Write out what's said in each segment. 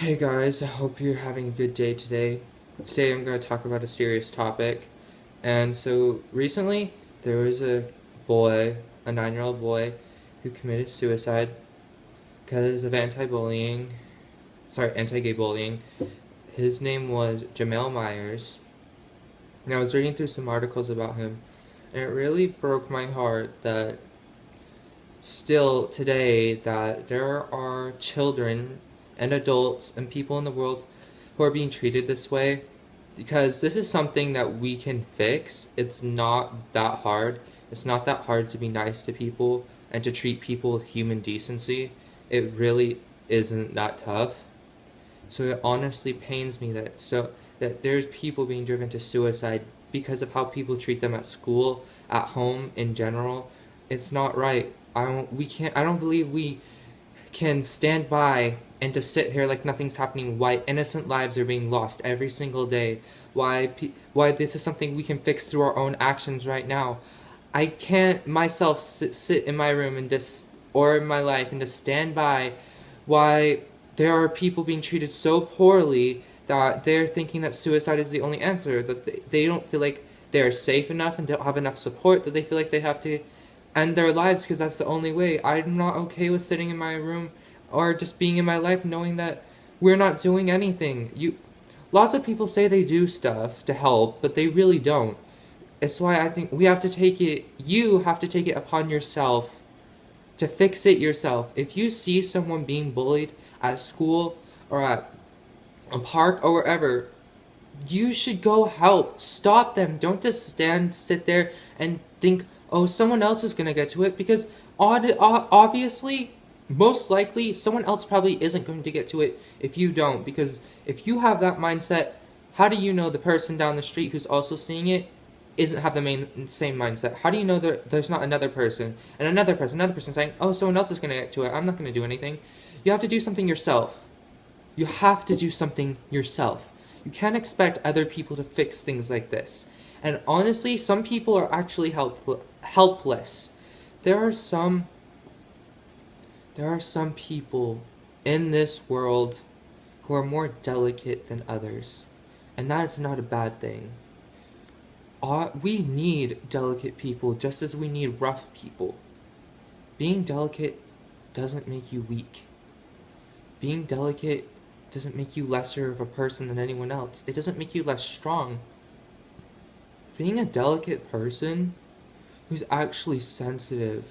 Hey guys, I hope you're having a good day today. Today I'm going to talk about a serious topic. And so recently there was a boy, a 9-year-old boy, who committed suicide because of anti-gay bullying. His name was Jamel Myers. And I was reading through some articles about him, and it really broke my heart that still today that there are children and adults and people in the world who are being treated this way, because this is something that we can fix. It's not that hard. It's not that hard to be nice to people and to treat people with human decency. It really isn't that tough. So it honestly pains me that there's people being driven to suicide because of how people treat them at school, at home in general. It's not right. I don't believe we can stand by and to sit here like nothing's happening. Why innocent lives are being lost every single day. Why this is something we can fix through our own actions right now. I can't myself sit in my room and just, or in my life, and just stand by why there are people being treated so poorly that they're thinking that suicide is the only answer, that they don't feel like they're safe enough and don't have enough support, that they feel like they have to end their lives because that's the only way. I'm not okay with sitting in my room or just being in my life knowing that we're not doing anything. Lots of people say they do stuff to help, but they really don't. It's why I think you have to take it upon yourself to fix it yourself. If you see someone being bullied at school or at a park or wherever, you should go help. Stop them. Don't just sit there and think, oh, someone else is gonna get to it, because obviously, most likely, someone else probably isn't going to get to it if you don't. Because if you have that mindset, how do you know the person down the street who's also seeing it isn't have the same mindset? How do you know that there's not another person and another person saying, oh, someone else is gonna get to it, I'm not gonna do anything? You have to do something yourself. You have to do something yourself. You can't expect other people to fix things like this. And honestly, some people are actually helpless. There are some people in this world who are more delicate than others. And that is not a bad thing. We need delicate people just as we need rough people. Being delicate doesn't make you weak. Being delicate doesn't make you lesser of a person than anyone else. It doesn't make you less strong. Being a delicate person who's actually sensitive,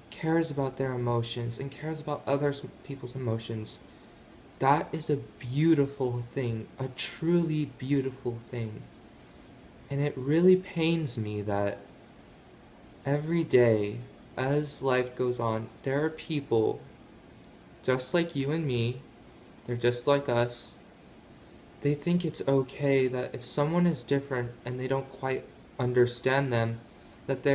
cares about their emotions, and cares about other people's emotions, that is a beautiful thing, a truly beautiful thing. And it really pains me that every day, as life goes on, there are people just like you and me, they're just like us. They think it's okay that if someone is different and they don't quite understand them, that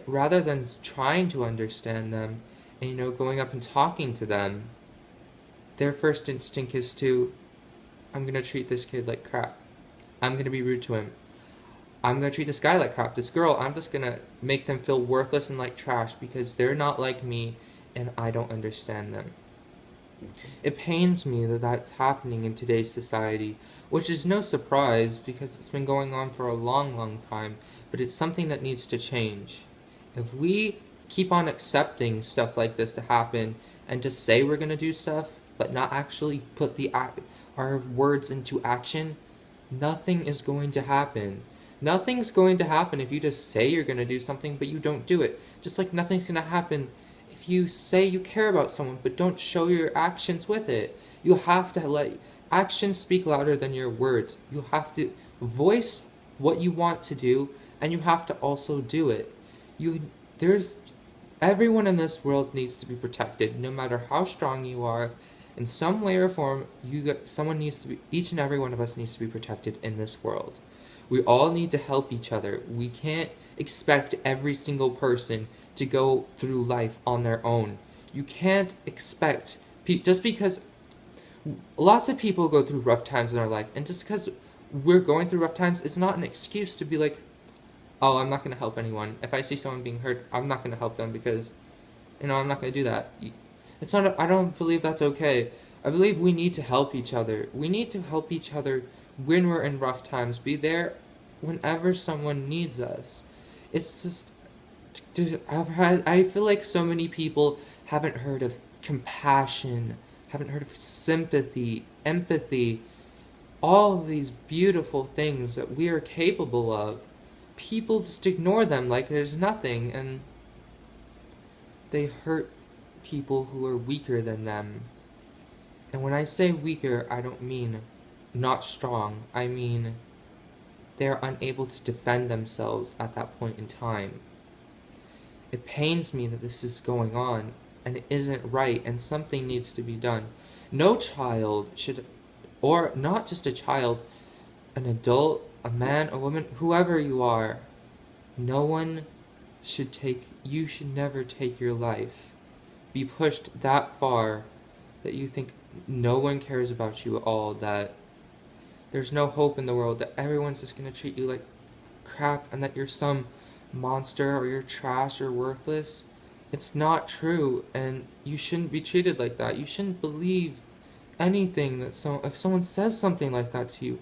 rather than trying to understand them and going up and talking to them, their first instinct is to, I'm gonna treat this kid like crap. I'm gonna be rude to him. I'm gonna treat this guy like crap. This girl, I'm just gonna make them feel worthless and like trash because they're not like me and I don't understand them. It pains me that that's happening in today's society, which is no surprise because it's been going on for a long, long time, but it's something that needs to change. If we keep on accepting stuff like this to happen and just say we're going to do stuff, but not actually put our words into action, nothing is going to happen. Nothing's going to happen if you just say you're going to do something, but you don't do it. Just like nothing's going to happen you say you care about someone but don't show your actions with it. You have to let actions speak louder than your words. You have to voice what you want to do, and you have to also do it. There's everyone in this world needs to be protected, no matter how strong you are. In some way or form, each and every one of us needs to be protected in this world. We all need to help each other. We can't expect every single person to go through life on their own. You can't expect, just because lots of people go through rough times in our life, and just because we're going through rough times is not an excuse to be like, oh, I'm not going to help anyone. If I see someone being hurt, I'm not going to help them because, I'm not going to do that. It's not, I don't believe that's okay. I believe we need to help each other. We need to help each other when we're in rough times. Be there whenever someone needs us. It's just, I feel like so many people haven't heard of compassion, haven't heard of sympathy, empathy, all of these beautiful things that we are capable of. People just ignore them like there's nothing, and they hurt people who are weaker than them. And when I say weaker, I don't mean not strong. I mean they're unable to defend themselves at that point in time. It pains me that this is going on, and it isn't right, and something needs to be done. No child should, or not just a child, an adult, a man, a woman, whoever you are, you should never take your life. Be pushed that far that you think no one cares about you at all, that there's no hope in the world, that everyone's just going to treat you like crap, and that you're some monster or you're trash or worthless. It's not true, and you shouldn't be treated like that. You shouldn't believe anything that if someone says something like that to you.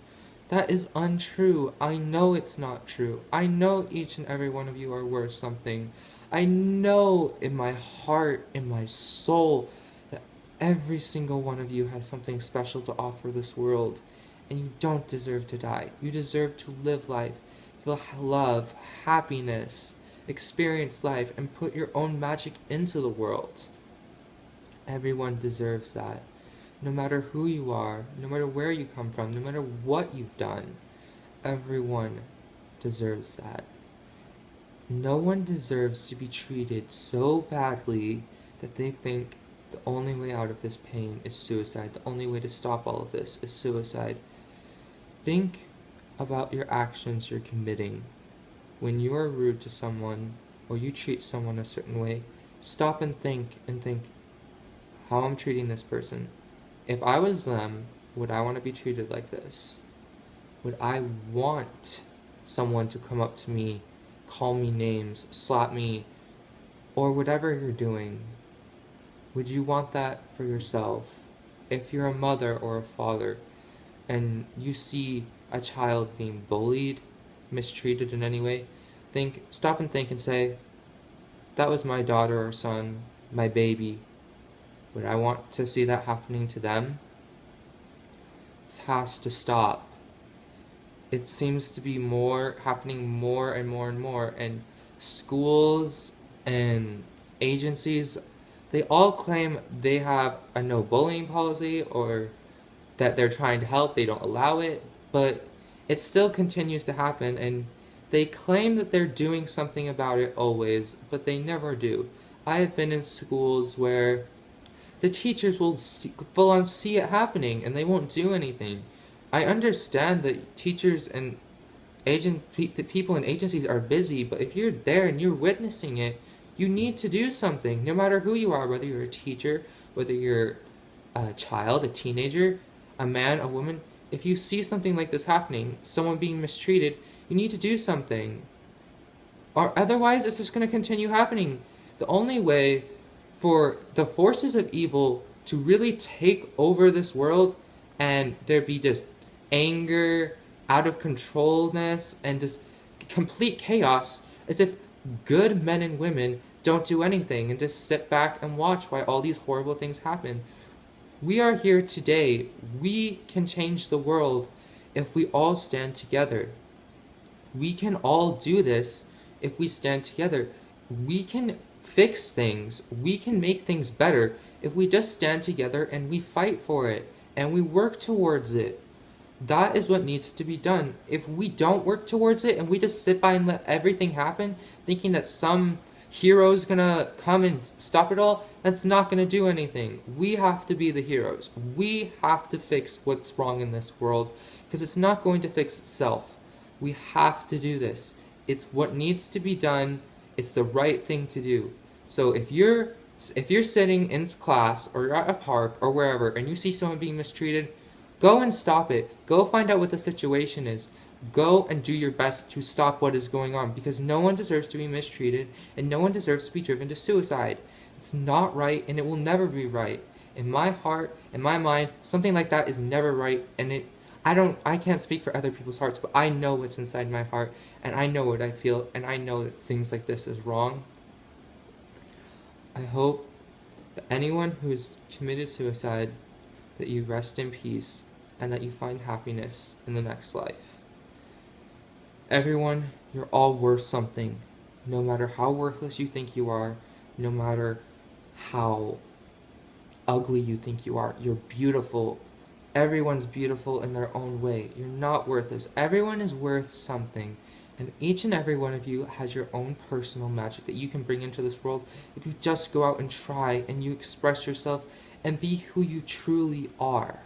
That is untrue. I know it's not true. I know each and every one of you are worth something. I know in my heart, in my soul, that every single one of you has something special to offer this world, and you don't deserve to die. You deserve to live life, feel love, happiness, experience life, and put your own magic into the world. Everyone deserves that. No matter who you are, no matter where you come from, no matter what you've done, everyone deserves that. No one deserves to be treated so badly that they think the only way out of this pain is suicide. The only way to stop all of this is suicide. Think about your actions you're committing. When you are rude to someone or you treat someone a certain way, stop and think how I'm treating this person. If I was them, would I want to be treated like this? Would I want someone to come up to me, call me names, slap me, or whatever you're doing? Would you want that for yourself? If you're a mother or a father and you see a child being bullied, mistreated in any way, stop and think and say, that was my daughter or son, my baby. Would I want to see that happening to them? This has to stop. It seems to be happening more and more and more, and schools and agencies, they all claim they have a no bullying policy or that they're trying to help, they don't allow it, but it still continues to happen, and they claim that they're doing something about it always, but they never do. I have been in schools where the teachers will full on see it happening and they won't do anything. I understand that teachers and the people in agencies are busy, but if you're there and you're witnessing it, you need to do something, no matter who you are, whether you're a teacher, whether you're a child, a teenager, a man, a woman. If you see something like this happening, someone being mistreated, you need to do something. Or otherwise, it's just going to continue happening. The only way for the forces of evil to really take over this world and there be just anger, out of controlness, and just complete chaos is if good men and women don't do anything and just sit back and watch while all these horrible things happen. We are here today. We can change the world if we all stand together. We can all do this if we stand together. We can fix things. We can make things better if we just stand together and we fight for it and we work towards it. That is what needs to be done. If we don't work towards it and we just sit by and let everything happen, thinking that some hero's gonna come and stop it all, that's not gonna do anything. We have to be the heroes. We have to fix what's wrong in this world because it's not going to fix itself. We have to do this. It's what needs to be done. It's the right thing to do. So if you're sitting in class or you're at a park or wherever and you see someone being mistreated, go and stop it. Go find out what the situation is. Go and do your best to stop what is going on because no one deserves to be mistreated and no one deserves to be driven to suicide. It's not right and it will never be right. In my heart, in my mind, something like that is never right, and I can't speak for other people's hearts, but I know what's inside my heart, and I know what I feel, and I know that things like this is wrong. I hope that anyone who's committed suicide, that you rest in peace, and that you find happiness in the next life. Everyone, you're all worth something. No matter how worthless you think you are, no matter how ugly you think you are, you're beautiful. Everyone's beautiful in their own way. You're not worthless. Everyone is worth something. And each and every one of you has your own personal magic that you can bring into this world if you just go out and try and you express yourself and be who you truly are.